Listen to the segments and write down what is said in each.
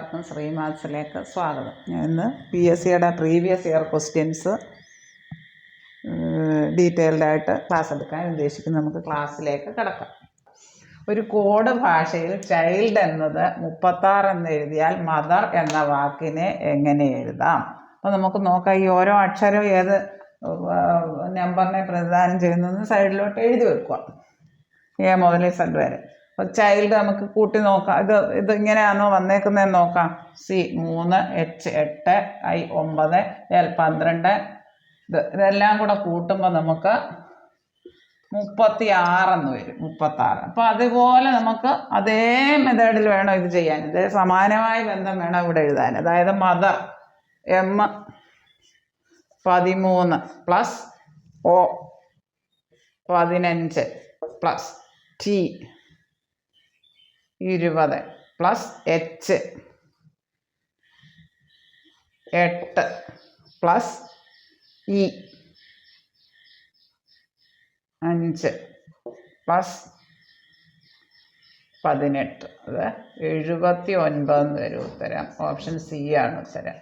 എല്ലാവർക്കും ശ്രീമാത്സിലേക്ക് സ്വാഗതം. ഞാൻ ഇന്ന് PSCയുടെ പ്രീവിയസ് ഇയർ ക്വസ്റ്റ്യൻസ് ഡീറ്റെയിൽഡായിട്ട് ക്ലാസ് എടുക്കാൻ ഉദ്ദേശിക്കുന്നു. നമുക്ക് ക്ലാസ്സിലേക്ക് കിടക്കാം. ഒരു കോഡ് ഭാഷയിൽ ചൈൽഡ് എന്നത് 36 എന്ന് എഴുതിയാൽ മദർ എന്ന വാക്കിനെ എങ്ങനെ എഴുതാം? അപ്പോൾ നമുക്ക് നോക്കാം. ഈ ഓരോ അക്ഷരവും ഏത് നമ്പറിനെ പ്രതിനിധാനം ചെയ്യുന്നതെന്ന് സൈഡിലോട്ട് എഴുതി വെക്കുക. A മുതൽ Z വരെ. അപ്പോൾ ചൈൽഡ് നമുക്ക് കൂട്ടി നോക്കാം. ഇത് ഇങ്ങനെയാണോ വന്നേക്കുന്നതെന്ന് നോക്കാം. C 3, H 8, I 9, L 12. ഇതെല്ലാം കൂടെ കൂട്ടുമ്പോൾ നമുക്ക് 36 എന്ന് വരും. 36. അപ്പോൾ അതുപോലെ നമുക്ക് അതേ മെത്തേഡിൽ വേണം ഇത് ചെയ്യാൻ. ഇതേ സമാനമായ ബന്ധം വേണം ഇവിടെ എഴുതാൻ. അതായത് mother M 13 plus O 15 plus T 20 plus H 8 plus E 5 plus 18. അത് 79 വരും ഉത്തരം. ഓപ്ഷൻ C ആണ് ഉത്തരം.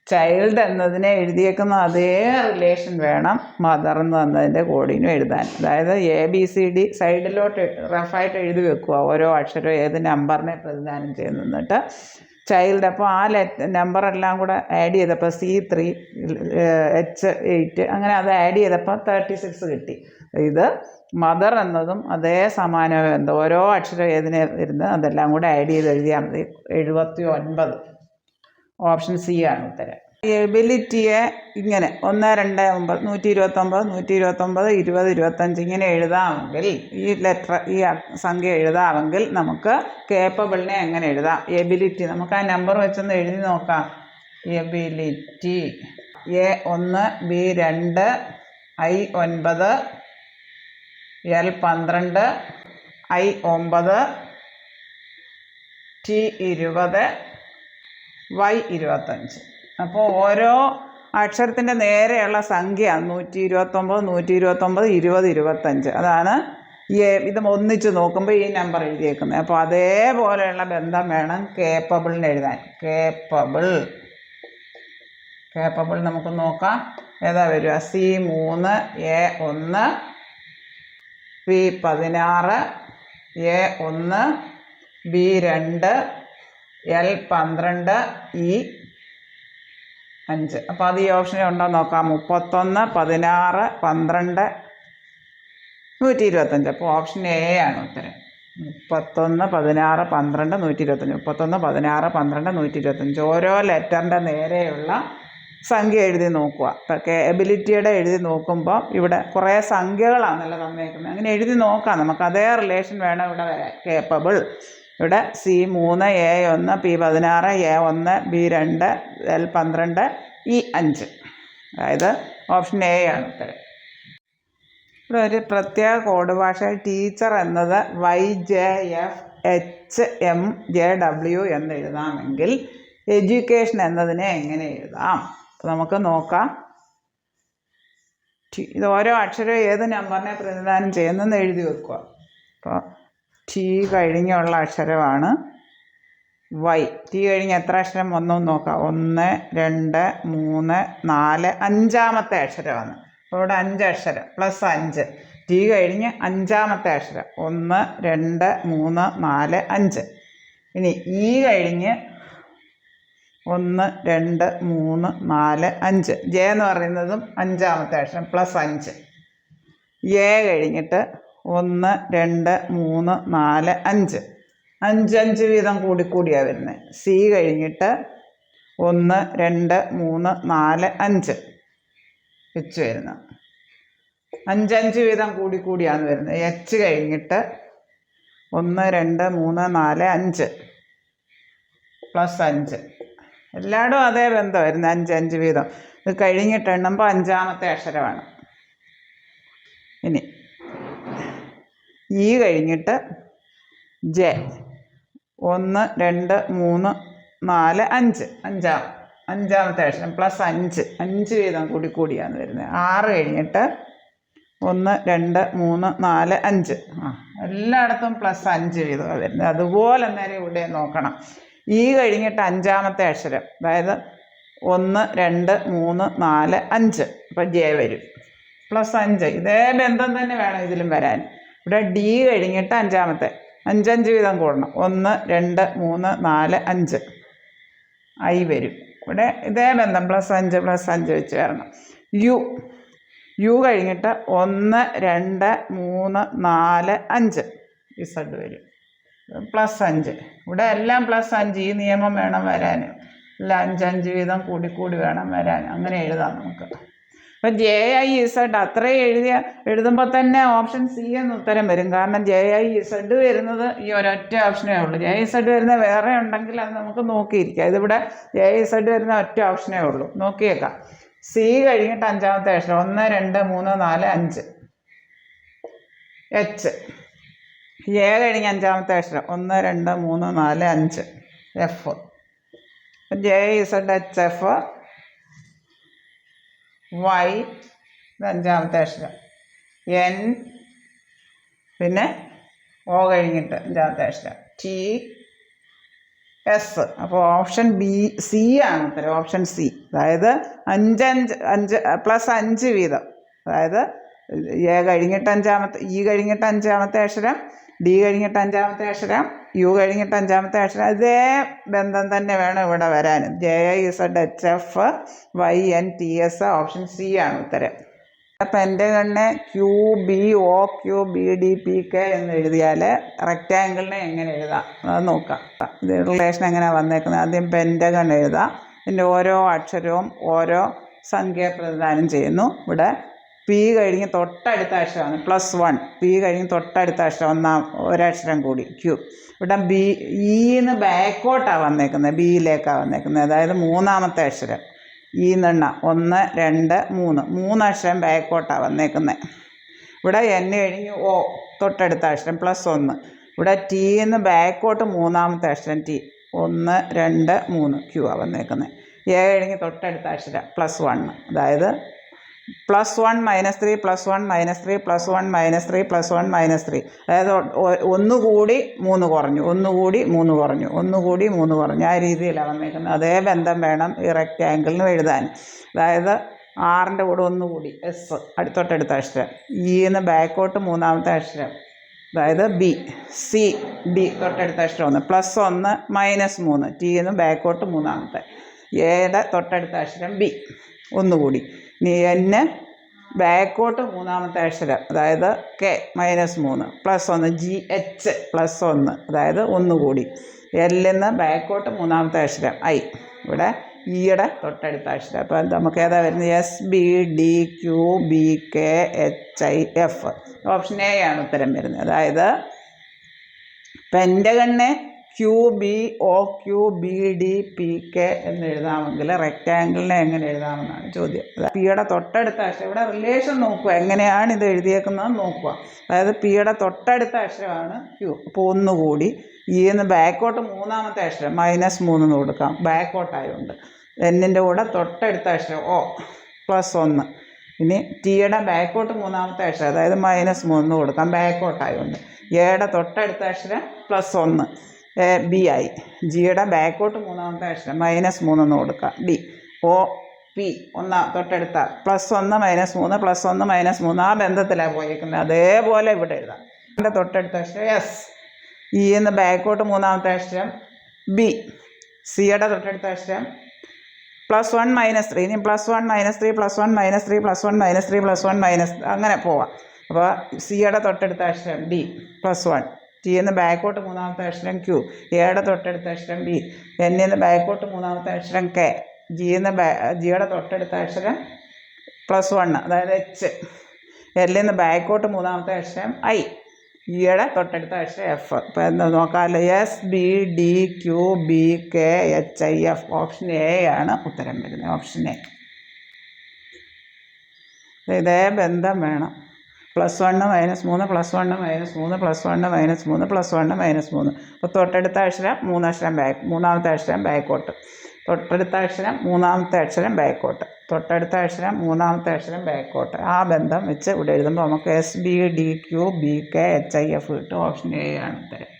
ചൈൽഡ് എന്നതിനെ എഴുതിയേക്കുന്ന അതേ റിലേഷൻ വേണം മദർ എന്ന് വന്നതിൻ്റെ കോഡിനും എഴുതാൻ. അതായത് ABCD സൈഡിലോട്ട് റഫായിട്ട് എഴുതി വെക്കുക. ഓരോ അക്ഷരവും ഏത് നമ്പറിനെ പ്രതിനിധാനം ചെയ്യുന്നിട്ട് ചൈൽഡ്. അപ്പോൾ ആ നമ്പറെല്ലാം കൂടെ ആഡ് ചെയ്തപ്പോൾ C3 H 8 അങ്ങനെ അത് ആഡ് ചെയ്തപ്പോൾ 36 കിട്ടി. ഇത് മദർ എന്നതും അതേ സമാന ബന്ധം. ഓരോ അക്ഷരം ഏതിനെ വരുന്നത് അതെല്ലാം കൂടെ ആഡ് ചെയ്ത് എഴുതിയാൽ മതി. 79. ഓപ്ഷൻ C ആണ് ഉത്തരം. എബിലിറ്റിയെ ഇങ്ങനെ 1, 2, 9, 129, 129, 20, 25 ഇങ്ങനെ എഴുതാമെങ്കിൽ, ഈ ലെറ്റർ ഈ സംഖ്യ എഴുതാമെങ്കിൽ നമുക്ക് കേപ്പബിളിനെ എങ്ങനെ എഴുതാം? എബിലിറ്റി നമുക്ക് ആ നമ്പർ വെച്ചൊന്ന് എഴുതി നോക്കാം. Ability A1, B2, I9, L12, I9, T20, Y25. അപ്പോൾ ഓരോ അക്ഷരത്തിൻ്റെ നേരെയുള്ള സംഖ്യ 129, 129, 20, 25. അതാണ് ഇത് ഒന്നിച്ച് നോക്കുമ്പോൾ ഈ നമ്പർ എഴുതിയേക്കുന്നത്. അപ്പോൾ അതേപോലെയുള്ള ബന്ധം വേണം കേപ്പബിളിന് എഴുതാൻ. കേപ്പബിൾ നമുക്ക് നോക്കാം. ഏതാ വരിക? C3 A1 P16 A1 B2 L12 E5. അപ്പോൾ അത് ഈ ഓപ്ഷനിൽ ഉണ്ടോ നോക്കാം. 31, 16, 12, 125. അപ്പോൾ ഓപ്ഷൻ A ആണ് ഉത്തരം. 31, 16, 12, 125. 31, 16, 12, 125. ഓരോ ലെറ്ററിൻ്റെ നേരെയുള്ള സംഖ്യ എഴുതി നോക്കുക. ഇപ്പോൾ എബിലിറ്റിയുടെ എഴുതി നോക്കുമ്പോൾ ഇവിടെ കുറേ സംഖ്യകളാണല്ലോ തന്നേക്കുന്നത്. അങ്ങനെ എഴുതി നോക്കാം. നമുക്ക് അതേ റിലേഷൻ വേണം ഇവിടെ വരാൻ. കേപ്പബിൾ ഇവിടെ C3 A1 P16 A1 B2 L12 E5. അതായത് ഓപ്ഷൻ A ആണ് ഉത്തരം. ഇവിടെ ഒരു പ്രത്യേക കോഡ് ഭാഷയിൽ ടീച്ചർ എന്നത് YJFHMJW എന്ന് എഴുതാമെങ്കിൽ എഡ്യൂക്കേഷൻ എന്നതിനെ എങ്ങനെ എഴുതാം? നമുക്ക് നോക്കാം. ഇത് ഓരോ അക്ഷരവും ഏത് നമ്പറിനെ പ്രതിനിധാനം ചെയ്യുന്നതെന്ന് എഴുതി വെക്കുക. അപ്പോൾ T കഴിഞ്ഞുള്ള അക്ഷരമാണ് Y. T കഴിഞ്ഞ് എത്ര അക്ഷരം വന്നു നോക്കാം. 1, 2, 3, 4, 5-ാമത്തെ അക്ഷരമാണ്. അപ്പോൾ ഇവിടെ 5 അക്ഷരം പ്ലസ് 5. T കഴിഞ്ഞ് 5-ാമത്തെ അക്ഷരം 1, 2, 3, 4, 5. ഇനി E കഴിഞ്ഞ് 1, 2, 3, 4, 5. J എന്ന് പറയുന്നതും 5-ാമത്തെ അക്ഷരം പ്ലസ് 5. A കഴിഞ്ഞിട്ട് 1, 2, 3, 4, 5. 5 വീതം കൂടിക്കൂടിയാണ് വരുന്നത്. C കഴിഞ്ഞിട്ട് 1, 2, 3, 4, 5 H വരുന്നത്. 5 വീതം കൂടിക്കൂടിയാണ് വരുന്നത്. H കഴിഞ്ഞിട്ട് 1, 2, 3, 4, 5 പ്ലസ് 5. എല്ലായിടും അതേ ബന്ധം വരുന്നത്. 5 വീതം. ഇത് കഴിഞ്ഞിട്ട് എണ്ണുമ്പോൾ 5-ാമത്തെ അക്ഷരമാണ്. ഇനി E കഴിഞ്ഞിട്ട് J 1, 2, 3, 4, 5 5-ാമത്തെ അക്ഷരം പ്ലസ് 5 വീതം കൂടിയാണ് വരുന്നത്. 6 കഴിഞ്ഞിട്ട് 1, 2, 3, 4, 5. എല്ലായിടത്തും +5 വീതമാണ് വരുന്നത്. അതുപോലെ നേരെ ഇവിടെ നോക്കണം. ഇ കഴിഞ്ഞിട്ട് അഞ്ചാമത്തെ അക്ഷരം, അതായത് 1 2 3 4 5, അപ്പം ജെ വരും +5. ഇതേ ബന്ധം തന്നെ വേണം ഇതിലും വരാൻ. ഇവിടെ ഡി കഴിഞ്ഞിട്ട് അഞ്ചാമത്തെ 5 5 വീതം കൂടണം. 1 2 3 4 5 ഐ വരും. ഇവിടെ ഇതേ ബന്ധം +5 +5 വെച്ച് വരണം. യു കഴിഞ്ഞിട്ട് 1 2 3 4 5 ഇസഡ് വരും +5. ഇവിടെ എല്ലാം +5. ഈ നിയമം വേണം വരാൻ. എല്ലാം 5 5 വീതം കൂടി വേണം വരാൻ. അങ്ങനെ എഴുതാം നമുക്ക്. അപ്പം JIZ അത്രയും എഴുതുമ്പോൾ തന്നെ ഓപ്ഷൻ സി എന്ന് ഉത്തരം വരും. കാരണം JIZ വരുന്നത് ഈ ഒരൊറ്റ ഓപ്ഷനേ ഉള്ളൂ. JIZ വരുന്ന വേറെ ഉണ്ടെങ്കിൽ അത് നമുക്ക് നോക്കിയിരിക്കാം. ഇതിവിടെ JIZ വരുന്ന ഒറ്റ ഓപ്ഷനേ ഉള്ളൂ. നോക്കിയേക്കാം. സി കഴിഞ്ഞിട്ട് അഞ്ചാമത്തെ അക്ഷരം 1 2 3 4 5 എച്ച്. എ കഴിഞ്ഞ് അഞ്ചാമത്തെ അക്ഷരം 1 2 3 4 5 എഫ്. JIZHF. വൈ അഞ്ചാമത്തെ അക്ഷരം എൻ, പിന്നെ ഒ കഴിഞ്ഞിട്ട് അഞ്ചാമത്തെ അക്ഷരം ടി എസ്. അപ്പോൾ ഓപ്ഷൻ സി ആണ് ഉത്തരം. Option C. അതായത് 5 +5 വീതം. അതായത് എ കഴിഞ്ഞിട്ട് അഞ്ചാമത്തെ, ഇ കഴിഞ്ഞിട്ട് അഞ്ചാമത്തെ അക്ഷരം, ഡി കഴിഞ്ഞിട്ട് അഞ്ചാമത്തെ അക്ഷരം, യു കഴിഞ്ഞിട്ട് അഞ്ചാമത്തെ അക്ഷരം. ഇതേ ബന്ധം തന്നെ വേണം ഇവിടെ വരാനും. JIZHF YNTS. ഓപ്ഷൻ സി ആണ് ഉത്തരം. പെൻറ്റഗണിനെ QBOQBDPK എന്ന് എഴുതിയാൽ റെക്റ്റാങ്കിളിനെ എങ്ങനെ എഴുതാം അത് നോക്കാം. ഇത് റിലേഷൻ എങ്ങനെയാണ് വന്നേക്കുന്നത്. ആദ്യം പെൻറ്റഗൺ എഴുതാം. ഇതിൻ്റെ ഓരോ അക്ഷരവും ഓരോ സംഖ്യ പ്രതിദാനം ചെയ്യുന്നു. ഇവിടെ പി കഴിഞ്ഞ് തൊട്ടടുത്ത അക്ഷരമാണ് +1. പി കഴിഞ്ഞ് തൊട്ടടുത്ത അക്ഷരം ഒരക്ഷരം കൂടി Q. ഇവിടെ ഇന്ന് ബാക്കോട്ടാണ് വന്നേക്കുന്നത്, ബിയിലേക്കാണ് വന്നേക്കുന്നത്. അതായത് മൂന്നാമത്തെ അക്ഷരം ഈ നിണ്ണ 1 2 3 അക്ഷരം ബാക്കോട്ടാണ് വന്നേക്കുന്നത്. ഇവിടെ N കഴിഞ്ഞ് O തൊട്ടടുത്ത അക്ഷരം +1. ഇവിടെ ടിന്ന് ബാക്കോട്ട് മൂന്നാമത്തെ അക്ഷരം T 1 2 3 Q ആണ് വന്നേക്കുന്നത്. എ കഴിഞ്ഞ് തൊട്ടടുത്ത അക്ഷരം +1. അതായത് +1 -3 +1 -3 +1 -3 +1 -3. അതായത് ഒന്നുകൂടി 3 കുറഞ്ഞു, ഒന്നുകൂടി 3 കുറഞ്ഞു, ഒന്നുകൂടി 3 കുറഞ്ഞു. ആ രീതിയിലാണ് വന്നേക്കുന്നത്. അതേ ബന്ധം വേണം ഈ റെക്റ്റാങ്കിളിന് എഴുതാൻ. അതായത് ആറിൻ്റെ കൂടെ ഒന്നുകൂടി എസ് തൊട്ടടുത്ത അക്ഷരം. ഇന്ന് ബാക്കോട്ട് മൂന്നാമത്തെ അക്ഷരം, അതായത് ബി. സി ഡി തൊട്ടടുത്ത അക്ഷരം 1 +1 -3. ടിന്ന് ബാക്കോട്ട് മൂന്നാമത്തെ. എയുടെ തൊട്ടടുത്ത അക്ഷരം ബി ഒന്നുകൂടി. ഇനി N ബാക്കോട്ട് മൂന്നാമത്തെ അക്ഷരം, അതായത് K -3 +1. GH +1, അതായത് ഒന്നുകൂടി. Lന്ന് ബാക്കോട്ട് മൂന്നാമത്തെ അക്ഷരം I. ഇവിടെ ഇയുടെ തൊട്ടടുത്ത അക്ഷരം. അപ്പോൾ നമുക്ക് ഏതാ വരുന്നത്? SBDQBKHIF. ഓപ്ഷൻ എ ആണ് ഉത്തരം വരുന്നത്. അതായത് പെൻറ്റഗണിനെ QBOQBDPK എന്ന് എഴുതാമെങ്കിൽ റെക്റ്റാങ്കിളിനെ എങ്ങനെ എഴുതാമെന്നാണ് ചോദ്യം. പിയുടെ തൊട്ടടുത്ത അക്ഷരം. ഇവിടെ റിലേഷൻ നോക്കുക, എങ്ങനെയാണ് ഇത് എഴുതിയേക്കുന്നത് നോക്കുക. അതായത് പിയുടെ തൊട്ടടുത്ത അക്ഷരമാണ് Q. അപ്പോൾ ഒന്നുകൂടി ഇന്ന് ബാക്കോട്ട് മൂന്നാമത്തെ അക്ഷരം -3 എന്ന് കൊടുക്കാം, ബാക്കോട്ടായതുകൊണ്ട്. എന്നിൻ്റെ കൂടെ തൊട്ടടുത്ത അക്ഷരം O +1. ഇനി ടിയുടെ ബാക്കോട്ട് മൂന്നാമത്തെ അക്ഷരം, അതായത് -3 എന്ന് കൊടുക്കാം, ബാക്കോട്ടായതുകൊണ്ട്. എയുടെ തൊട്ടടുത്ത അക്ഷരം +1 ബി ആയി. ജിയുടെ ബാക്കോട്ട് മൂന്നാമത്തെ അക്ഷരം -3 എന്ന് കൊടുക്കാം, ഡി. O P തൊട്ടടുത്ത +1 -3 +1 -3. ആ ബന്ധത്തിലാണ് പോയിരിക്കുന്നത്. അതേപോലെ ഇവിടെ എഴുതാം. എൻ്റെ തൊട്ടടുത്ത അക്ഷരം എസ്. ഇന്ന് ബാക്കോട്ട് മൂന്നാമത്തെ അക്ഷരം ബി. സിയുടെ തൊട്ടടുത്ത അക്ഷരം +1 -3. ഇനി +1 -3 +1 -3 +1 -3 +1 അങ്ങനെ പോവാം. അപ്പോൾ സിയുടെ തൊട്ടടുത്ത അക്ഷരം ഡി +1. ടിന്ന് ബാക്കോട്ട് മൂന്നാമത്തെ അക്ഷരം Q. എയുടെ തൊട്ടടുത്ത അക്ഷരം B. എന്നിന്ന് ബാക്കോട്ട് മൂന്നാമത്തെ അക്ഷരം K. ജിയുടെ തൊട്ടടുത്ത അക്ഷരം +1, അതായത് H. എല്ലിന്ന് ബാക്കോട്ട് മൂന്നാമത്തെ അക്ഷരം I. ഇയുടെ തൊട്ടടുത്ത അക്ഷരം F. ഇപ്പോൾ എന്താ നോക്കാമല്ലോ. SBDQBKHIF. ഓപ്ഷൻ എ ആണ് ഉത്തരം വരുന്നത്. Option A. ഇതേ ബന്ധം വേണം. +1 -3 +1 -3 +1 -3 +1 -3. അപ്പോൾ തൊട്ടടുത്ത അക്ഷരം മൂന്നാമത്തെ അക്ഷരം ബാക്കോട്ട്. തൊട്ടടുത്ത അക്ഷരം മൂന്നാമത്തെ അക്ഷരം ബാക്കോട്ട്. തൊട്ടടുത്ത അക്ഷരം മൂന്നാമത്തെ അക്ഷരം ബാക്കോട്ട്. ആ ബന്ധം വെച്ച് ഇവിടെ എഴുതുമ്പോൾ നമുക്ക് SBDQBKHIF കിട്ടും. ഓപ്ഷൻ എ ആണ് ഉത്തരം.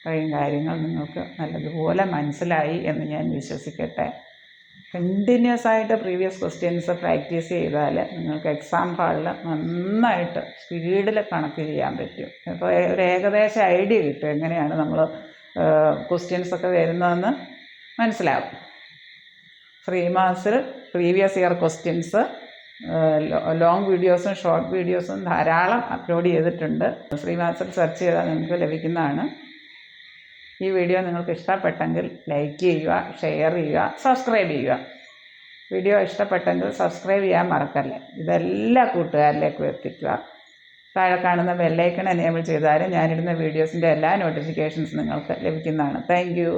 ഇത്രയും കാര്യങ്ങൾ നിങ്ങൾക്ക് നല്ലതുപോലെ മനസ്സിലായി എന്ന് ഞാൻ വിശ്വസിക്കട്ടെ. കണ്ടിന്യൂസ് ആയിട്ട് പ്രീവിയസ് ക്വസ്റ്റ്യൻസ് പ്രാക്ടീസ് ചെയ്താൽ നിങ്ങൾക്ക് എക്സാം ഹാളിൽ നന്നായിട്ട് സ്പീഡിൽ കണക്ക് ചെയ്യാൻ പറ്റും. അപ്പോൾ ഒരു ഏകദേശ ഐഡിയ കിട്ടും എങ്ങനെയാണ് നമ്മൾ ക്വസ്റ്റ്യൻസൊക്കെ വരുന്നതെന്ന് മനസ്സിലാവും. 3 മാർക്സിൽ പ്രീവിയസ് ഇയർ ക്വസ്റ്റ്യൻസ് ലോങ് വീഡിയോസും ഷോർട്ട് വീഡിയോസും ധാരാളം അപ്ലോഡ് ചെയ്തിട്ടുണ്ട്. 3 മാർക്സിൽ സെർച്ച് ചെയ്താൽ നിങ്ങൾക്ക് ലഭിക്കുന്നതാണ്. ഈ വീഡിയോ നിങ്ങൾക്ക് ഇഷ്ടപ്പെട്ടെങ്കിൽ ലൈക്ക് ചെയ്യുക, ഷെയർ ചെയ്യുക, സബ്സ്ക്രൈബ് ചെയ്യുക. വീഡിയോ ഇഷ്ടപ്പെട്ടെങ്കിൽ സബ്സ്ക്രൈബ് ചെയ്യാൻ മറക്കല്ലേ. ഇതെല്ലാ കൂട്ടുകാരിലേക്കും എത്തിക്കുക. താഴെ കാണുന്ന ബെല്ലൈക്കൺ എനേബിൾ ചെയ്താൽ ഞാനിടുന്ന വീഡിയോസിൻ്റെ എല്ലാ നോട്ടിഫിക്കേഷൻസ് നിങ്ങൾക്ക് ലഭിക്കുന്നതാണ്. Thank you.